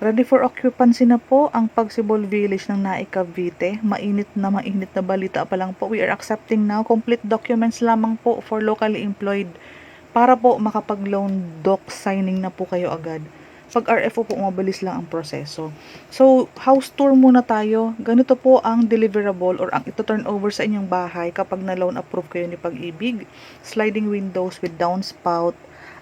Ready for occupancy na po ang Pagsibol Village ng Naik Cavite. Mainit na balita pa lang po. We are accepting now complete documents lamang po for locally employed para po makapag-loan doc signing na po kayo agad. Pag RFO po, mabilis lang ang proseso. So, house tour muna tayo. Ganito po ang deliverable or ang ito turn over sa inyong bahay kapag na-loan approve kayo ni Pag-ibig. Sliding windows with downspout.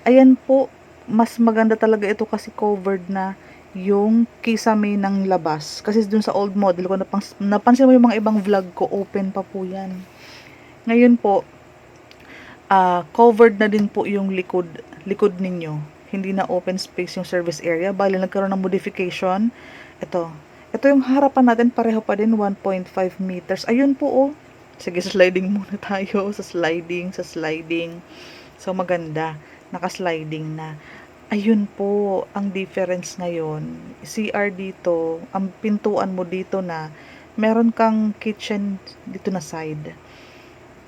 Ayan po, mas maganda talaga ito kasi covered na yung kisame ng labas. Kasi dun sa old model ko, napansin mo yung mga ibang vlog ko, open pa po yan. Ngayon po, covered na din po yung likod ninyo. Hindi na open space yung service area. Bali, nagkaroon ng modification. Ito yung harapan natin, pareho pa din, 1.5 meters. Ayun po, oh. Sige, sliding muna tayo. Sa sliding. So, maganda. Naka-sliding na. Ayun po, ang difference ngayon. CR dito, ang pintuan mo dito na, meron kang kitchen dito na side.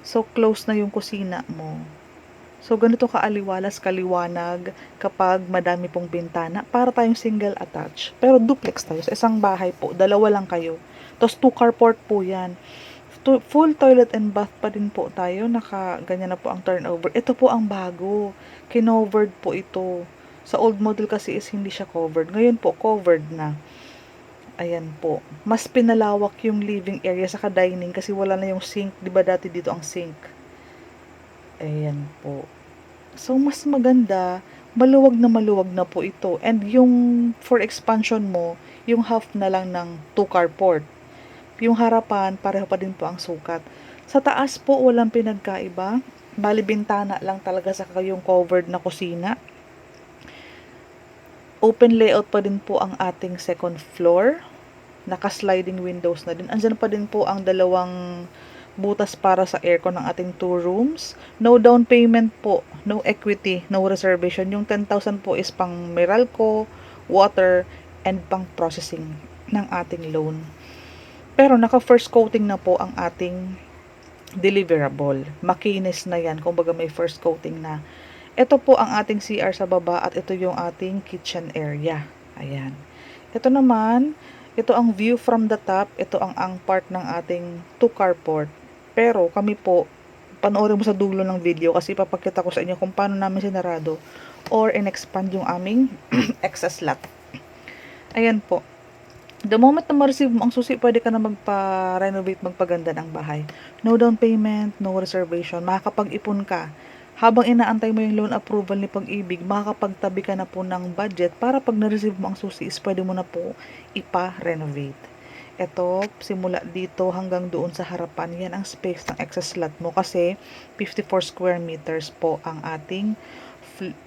So, close na yung kusina mo. So, ganito kaliwanag kapag madami pong bintana. Para tayong single attach. Pero duplex tayo. Sa isang bahay po, dalawa lang kayo. Tapos, 2 carport po yan. Full toilet and bath pa din po tayo. Ganyan na po ang turnover. Ito po ang bago. Kinovered po ito. Sa old model kasi is hindi siya covered. Ngayon po, covered na. Ayan po. Mas pinalawak yung living area sa dining kasi wala na yung sink. Diba dati dito ang sink? Ayan po. So, mas maganda, maluwag na po ito. And yung for expansion mo, yung half na lang ng 2 carport. Yung harapan, pareho pa din po ang sukat. Sa taas po, walang pinagkaiba. Bali, bintana lang talaga sa yung covered na kusina. Open layout pa din po ang ating second floor. Naka-sliding windows na din. Andyan pa din po ang dalawang butas para sa aircon ng ating 2 rooms. No down payment po, no equity, no reservation. Yung 10,000 po is pang Meralco, water, and pang processing ng ating loan. Pero naka-first coating na po ang ating deliverable. Makinis na yan, kumbaga may first coating na. Ito po ang ating CR sa baba at ito yung ating kitchen area. Ayan. Ito naman, ito ang view from the top. Ito ang part ng ating 2 carport. Pero kami po, panoorin mo sa dulo ng video kasi papakita ko sa inyo kung paano namin sinarado or in-expand yung aming excess lot. Ayan po. The moment na ma-receive mo ang susi, pwede ka na magpa-renovate, magpaganda ng bahay. No down payment, no reservation. Makakapag-ipon ka. Habang inaantay mo yung loan approval ni Pag-ibig, makakapagtabi ka na po ng budget para pag na-receive mo ang susi, is pwede mo na po ipa-renovate. Ito, simula dito hanggang doon sa harapan, yan ang space ng excess lot mo kasi 54 square meters po ang ating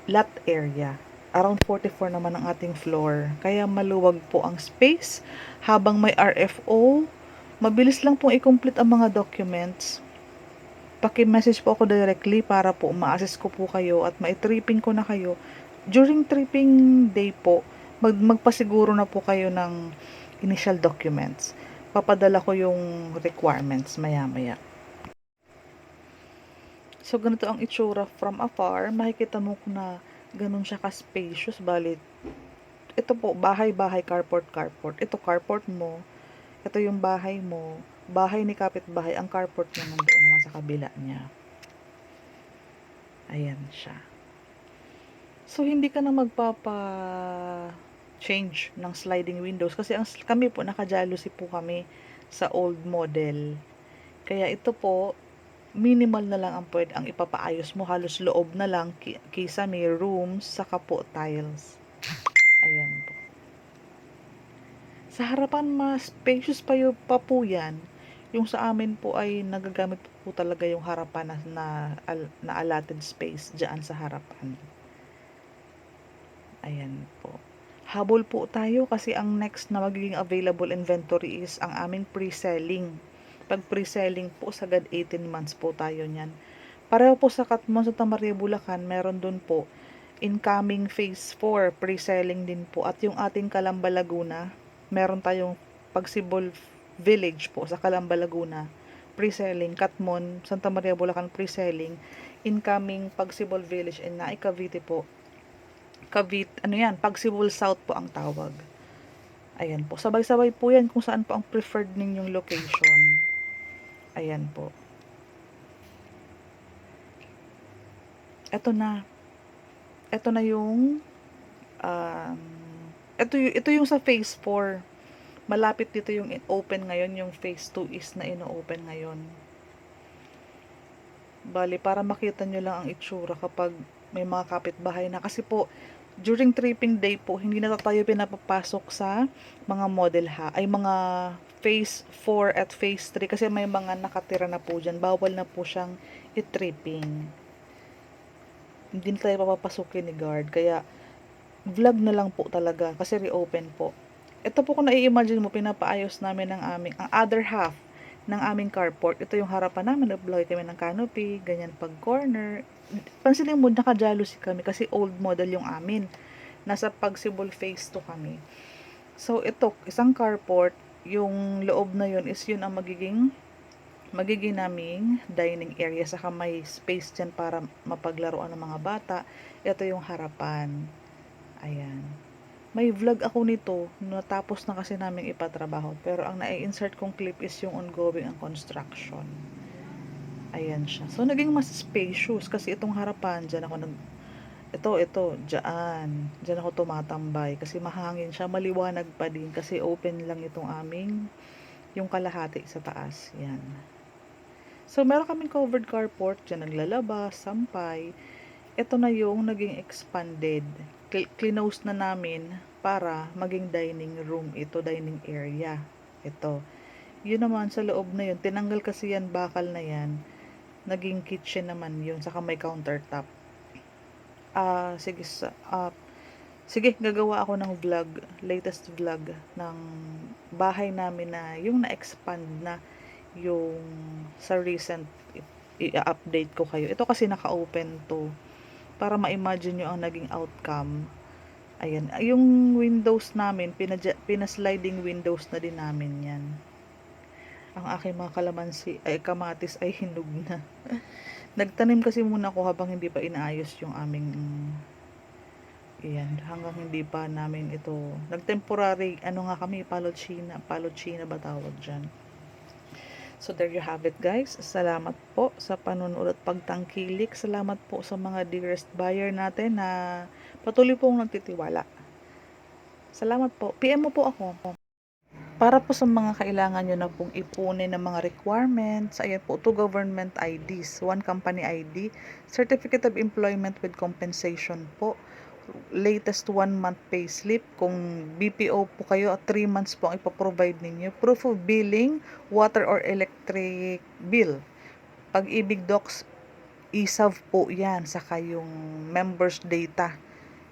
lot area. Around 44 naman ang ating floor. Kaya maluwag po ang space. Habang may RFO, mabilis lang pong i-complete ang mga documents. Paki-message po ako directly para po ma-assist ko po kayo at ma-tripping ko na kayo. During tripping day po, magpasiguro na po kayo ng initial documents. Papadala ko yung requirements maya-maya. So, ganito ang itsura from afar. Makikita mo na ganun siya ka-spacious. Bali, ito po, bahay-bahay, carport. Ito carport mo. Ito yung bahay mo. Bahay ni kapitbahay. Ang carport niya nandoon naman sa kabila niya. Ayan siya. So, hindi ka na magpapa-change ng sliding windows. Kasi kami po, naka-jealousy po kami sa old model. Kaya ito po, minimal na lang ang ang ipapaayos mo. Halos loob na lang, kisa may rooms, saka po tiles. Ayan po. Sa harapan, mas spacious pa po yan. Yung sa amin po ay nagagamit po talaga yung harapan na allotted space dyan sa harapan. Ayan po. Habol po tayo kasi ang next na magiging available inventory is ang aming pre-selling. Pag pre-selling po, sagad 18 months po tayo niyan. Pareho po sa Katmon, Santa Maria, Bulacan, meron dun po incoming phase 4, pre-selling din po. At yung ating Calamba, Laguna, meron tayong Pagsibol Village po sa Calamba, Laguna, pre-selling. Katmon, Santa Maria, Bulacan, pre-selling. Incoming Pagsibol Village and Naik Cavite po. Pagsibol South po ang tawag. Ayan po. Sabay-sabay po yan kung saan po ang preferred ninyong location. Ayan po. Eto na. Eto na yung um, ito yung sa phase 4. Malapit dito yung open ngayon, yung phase 2 is na ino-open ngayon. Bali, para makita nyo lang ang itsura kapag may mga kapitbahay na. Kasi po, during tripping day po, hindi na tayo pinapapasok sa mga model ay mga phase 4 at phase 3 kasi may mga nakatira na po dyan. Bawal na po siyang i-tripping. Hindi na tayo papapasukin ni guard. Kaya, vlog na lang po talaga kasi reopen po. Ito po kung nai-imagine mo, pinapaayos namin ang other half ng aming carport. Ito yung harapan namin, nag-vlog kami ng canopy, ganyan pag corner. Pansinin mo, naka-jealousy kami kasi old model yung amin. Nasa Pagsibol phase 2 kami. So, ito, isang carport, yung loob na yun is yun ang magiging naming dining area. Saka may space dyan para mapaglaruan ng mga bata. Ito yung harapan. Ayan. May vlog ako nito, natapos na kasi namin ipatrabaho. Pero ang nai-insert kong clip is yung ongoing ang construction. Ayan siya. So, naging mas spacious kasi itong harapan, dyan ako dyan ako tumatambay kasi mahangin siya, maliwanag pa din kasi open lang itong aming, yung kalahati sa taas. Yan. So, meron kaming covered carport, dyan naglalabas, sampay. Ito na yung naging expanded. Clinose na namin para maging dining room ito, dining area. Ito. Yun naman sa loob na yun, tinanggal kasi yan, bakal na yan. Naging kitchen naman yun, saka may countertop. Sige, gagawa ako ng vlog, latest vlog ng bahay namin na yung na-expand na yung sa recent i-update ko kayo. Ito kasi naka-open to para ma-imagine nyo ang naging outcome. Ayan. Yung windows namin, pina-sliding windows na din namin yan. Ang aking mga kamatis ay hinog na. Nagtanim kasi muna ako habang hindi pa inaayos yung aming Ayan, hanggang hindi pa namin ito, nag-temporary, kami, palochina ba tawag dyan. So, there you have it guys. Salamat po sa panunood at pagtangkilik. Salamat po sa mga dearest buyer natin na patuloy pong nagtitiwala. Salamat po. PM mo po ako. Para po sa mga kailangan nyo na pong ipunin ng mga requirements, ayan po, 2 government IDs, 1 company ID, Certificate of Employment with Compensation po, latest 1-month payslip, kung BPO po kayo, 3 months po ang ipoprovide ninyo, proof of billing, water or electric bill, Pag-ibig Docs, ESAV po yan, saka yung members data.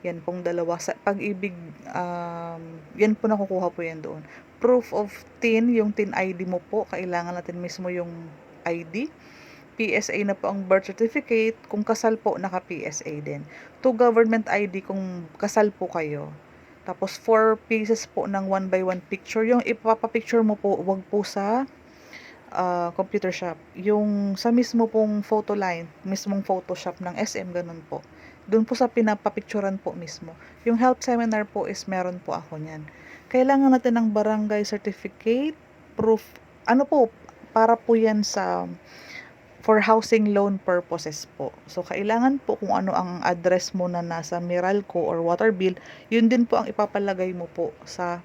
Yan pong dalawa. Sa Pag-ibig, yan po nakukuha po yan doon. Proof of TIN, yung TIN ID mo po, kailangan natin mismo yung ID. PSA na po ang birth certificate. Kung kasal po, naka-PSA din. 2 government ID kung kasal po kayo. Tapos 4 pieces po ng 1x1 picture. Yung ipapapicture mo po, wag po sa computer shop. Yung sa mismo pong photo line, mismong Photoshop ng SM, ganun po. Doon po sa pinapapicturan po mismo. Yung health seminar po is meron po ako niyan. Kailangan natin ng barangay certificate, proof, para po yan for housing loan purposes po. So, kailangan po kung ano ang address mo na nasa Meralco or water bill, yun din po ang ipapalagay mo po sa